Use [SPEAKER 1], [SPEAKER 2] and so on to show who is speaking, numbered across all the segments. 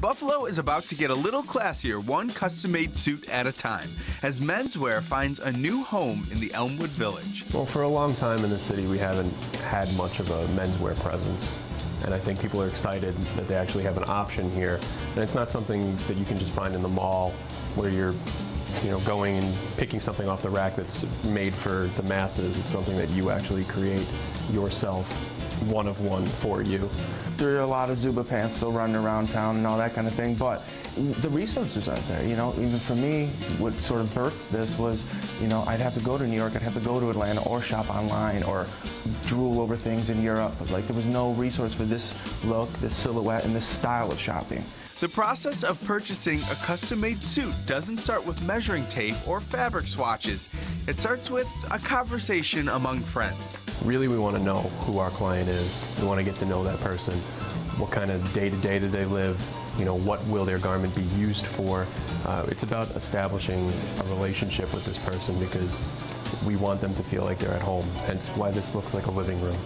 [SPEAKER 1] Buffalo is about to get a little classier, one custom-made suit at a time, as menswear finds a new home in the Elmwood Village.
[SPEAKER 2] Well, for a long time in the city, we haven't had much of a menswear presence. And I think people are excited that they actually have an option here. And it's not something that you can just find in the mall where you're going and picking something off the rack that's made for the masses. It's something that you actually create yourself, one of one for you.
[SPEAKER 3] There are a lot of Zuba pants still running around town and all that kind of thing, but the resources aren't there. Even for me, what sort of birthed this was, I'd have to go to New York, I'd have to go to Atlanta or shop online or drool over things in Europe. Like, there was no resource for this look, this silhouette, and this style of shopping.
[SPEAKER 1] The process of purchasing a custom-made suit doesn't start with measuring tape or fabric swatches. It starts with a conversation among friends.
[SPEAKER 2] Really, we want to know who our client is. We want to get to know that person. What kind of day-to-day do they live? What will their garment be used for? It's about establishing a relationship with this person because we want them to feel like they're at home, hence why this looks like a living room.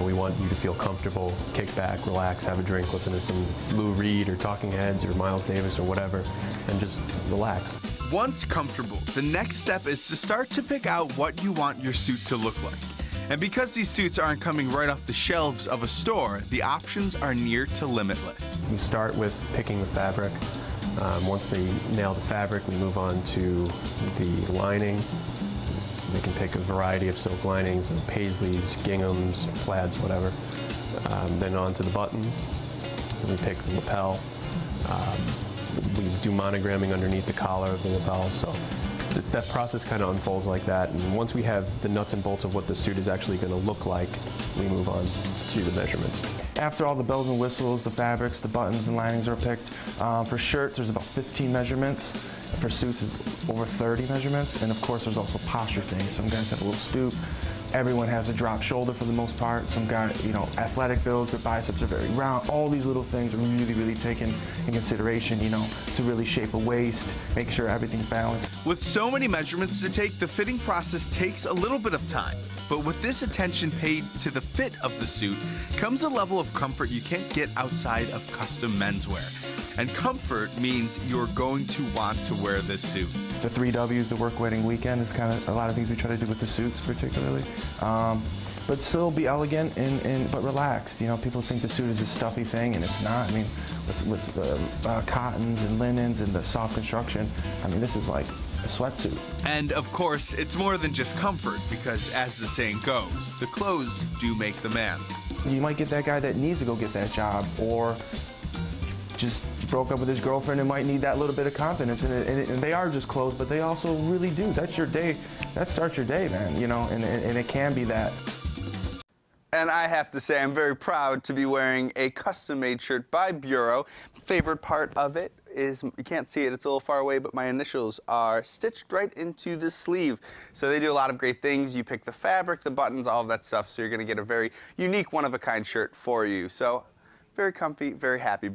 [SPEAKER 2] We want you to feel comfortable, kick back, relax, have a drink, listen to some Lou Reed or Talking Heads or Miles Davis or whatever, and just relax.
[SPEAKER 1] Once comfortable, the next step is to start to pick out what you want your suit to look like. And because these suits aren't coming right off the shelves of a store, the options are near to limitless.
[SPEAKER 2] We start with picking the fabric. Once they nail the fabric, we move on to the lining. They can pick a variety of silk linings, paisleys, ginghams, plaids, whatever. Then on to the buttons. We pick the lapel. We do monogramming underneath the collar of the lapel. So that process kind of unfolds like that. And once we have the nuts and bolts of what the suit is actually going to look like, we move on to the measurements.
[SPEAKER 3] After all the bells and whistles, the fabrics, the buttons and linings are picked, for shirts there's about 15 measurements. For suits, it's over 30 measurements. And of course, there's also posture things. Some guys have a little stoop. Everyone has a drop shoulder for the most part. Some guys, athletic builds, their biceps are very round. All these little things are really, really taken in consideration, to really shape a waist, make sure everything's balanced.
[SPEAKER 1] With so many measurements to take, the fitting process takes a little bit of time. But with this attention paid to the fit of the suit comes a level of comfort you can't get outside of custom menswear. And comfort means you're going to want to wear this suit.
[SPEAKER 3] The 3 W's, the work, wedding, weekend, is kind of a lot of things we try to do with the suits particularly. But still be elegant but relaxed. People think the suit is a stuffy thing, and it's not. With cottons and linens and the soft construction, this is like a sweatsuit.
[SPEAKER 1] And of course, it's more than just comfort, because as the saying goes, the clothes do make the man.
[SPEAKER 3] You might get that guy that needs to go get that job, or just broke up with his girlfriend and might need that little bit of confidence in it. And they are just clothes, but they also really do. That's your day. That starts your day, man, and it can be that.
[SPEAKER 1] And I have to say, I'm very proud to be wearing a custom-made shirt by Bureau. Favorite part of it is, you can't see it, it's a little far away, but my initials are stitched right into the sleeve. So they do a lot of great things. You pick the fabric, the buttons, all of that stuff, so you're going to get a very unique, one-of-a-kind shirt for you. So very comfy, very happy.